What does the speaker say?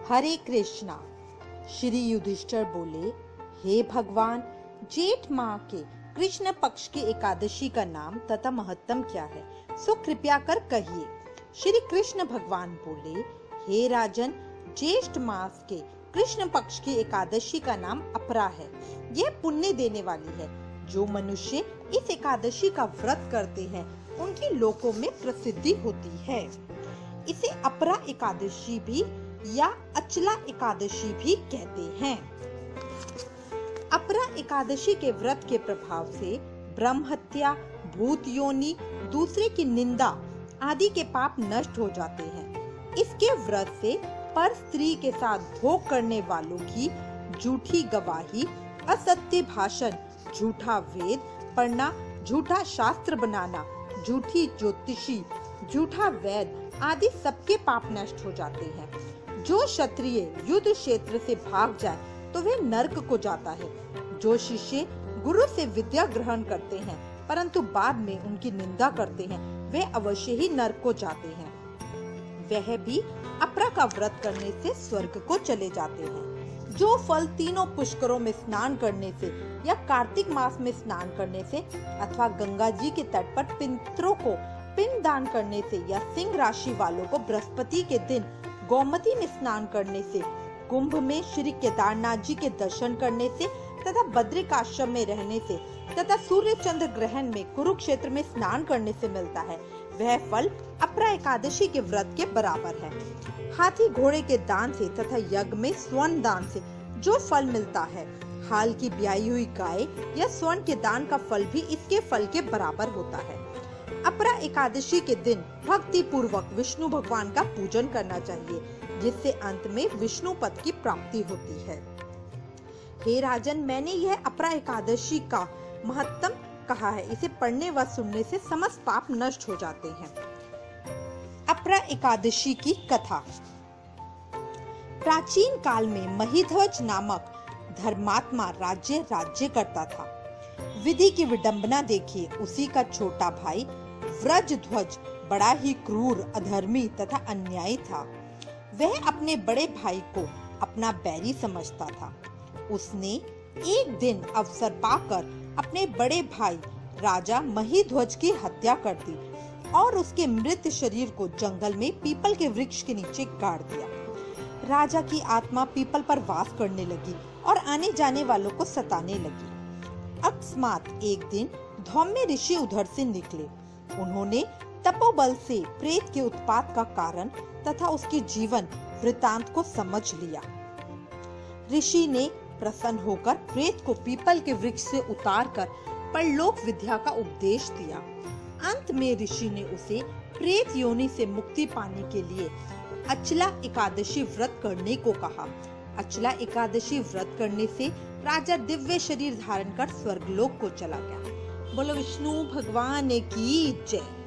हरे कृष्णा। श्री युधिष्ठिर बोले, हे भगवान, जेठ माह के कृष्ण पक्ष की एकादशी का नाम तथा महत्तम क्या है, सो कृपया कर कहिए। श्री कृष्ण भगवान बोले, हे राजन, ज्येष्ठ मास के कृष्ण पक्ष की एकादशी का नाम अपरा है। यह पुण्य देने वाली है। जो मनुष्य इस एकादशी का व्रत करते हैं उनकी लोकों में प्रसिद्धि होती है। इसे अपरा एकादशी भी या अचला एकादशी भी कहते हैं। अपरा एकादशी के व्रत के प्रभाव से ब्रह्म हत्या, भूत योनि, दूसरे की निंदा आदि के पाप नष्ट हो जाते हैं। इसके व्रत से पर स्त्री के साथ भोग करने वालों की झूठी गवाही, असत्य भाषण, झूठा वेद पढ़ना, झूठा शास्त्र बनाना, झूठी ज्योतिषी, झूठा वैद आदि सबके पाप नष्ट हो जाते हैं। जो क्षत्रिय युद्ध क्षेत्र से भाग जाए तो वह नरक को जाता है। जो शिष्य गुरु से विद्या ग्रहण करते हैं परंतु बाद में उनकी निंदा करते हैं, वे अवश्य ही नरक को जाते हैं। वह भी अपरा का व्रत करने से स्वर्ग को चले जाते हैं। जो फल तीनों पुष्करों में स्नान करने से या कार्तिक मास में स्नान करने से अथवा गंगा जी के तट पर पितरों को पिंड दान करने से या सिंह राशि वालों को बृहस्पति के दिन गोमती में स्नान करने से, कुंभ में श्री केदारनाथ जी के दर्शन करने से तथा बद्रिकाश्रम में रहने से तथा सूर्य चंद्र ग्रहण में कुरुक्षेत्र में स्नान करने से मिलता है, वह फल अपरा एकादशी के व्रत के बराबर है। हाथी घोड़े के दान से तथा यज्ञ में स्वर्ण दान से जो फल मिलता है, हाल की ब्याई हुई गाय या स्वर्ण के दान का फल भी इसके फल के बराबर होता है। अपरा एकादशी के दिन भक्ति पूर्वक विष्णु भगवान का पूजन करना चाहिए, जिससे अंत में विष्णु पद की प्राप्ति होती है। हे राजन, मैंने यह अपरा एकादशी का महत्तम कहा है। इसे पढ़ने व सुनने से समस्त पाप नष्ट हो जाते हैं। अपरा एकादशी की कथा। प्राचीन काल में महिध्वज नामक धर्मात्मा राज्य करता था। विधि की विडंबना देखिए, उसी का छोटा भाई व्रजध्वज बड़ा ही क्रूर, अधर्मी तथा अन्यायी था। वह अपने बड़े भाई को अपना बैरी समझता था। उसने एक दिन अवसर पाकर अपने बड़े भाई राजा महिध्वज की हत्या कर दी और उसके मृत शरीर को जंगल में पीपल के वृक्ष के नीचे गाड़ दिया। राजा की आत्मा पीपल पर वास करने लगी और आने जाने वालों को सताने लगी। अकस्मात एक दिन धौम्य ऋषि उधर से निकले। उन्होंने तपोबल से प्रेत के उत्पात का कारण तथा उसके जीवन वृतांत को समझ लिया। ऋषि ने प्रसन्न होकर प्रेत को पीपल के वृक्ष से उतारकर परलोक विद्या का उपदेश दिया। अंत में ऋषि ने उसे प्रेत योनि से मुक्ति पाने के लिए अचला एकादशी व्रत करने को कहा। अचला एकादशी व्रत करने से राजा दिव्य शरीर धारण कर स्वर्गलोक को चला गया। बोलो विष्णु भगवान की जय।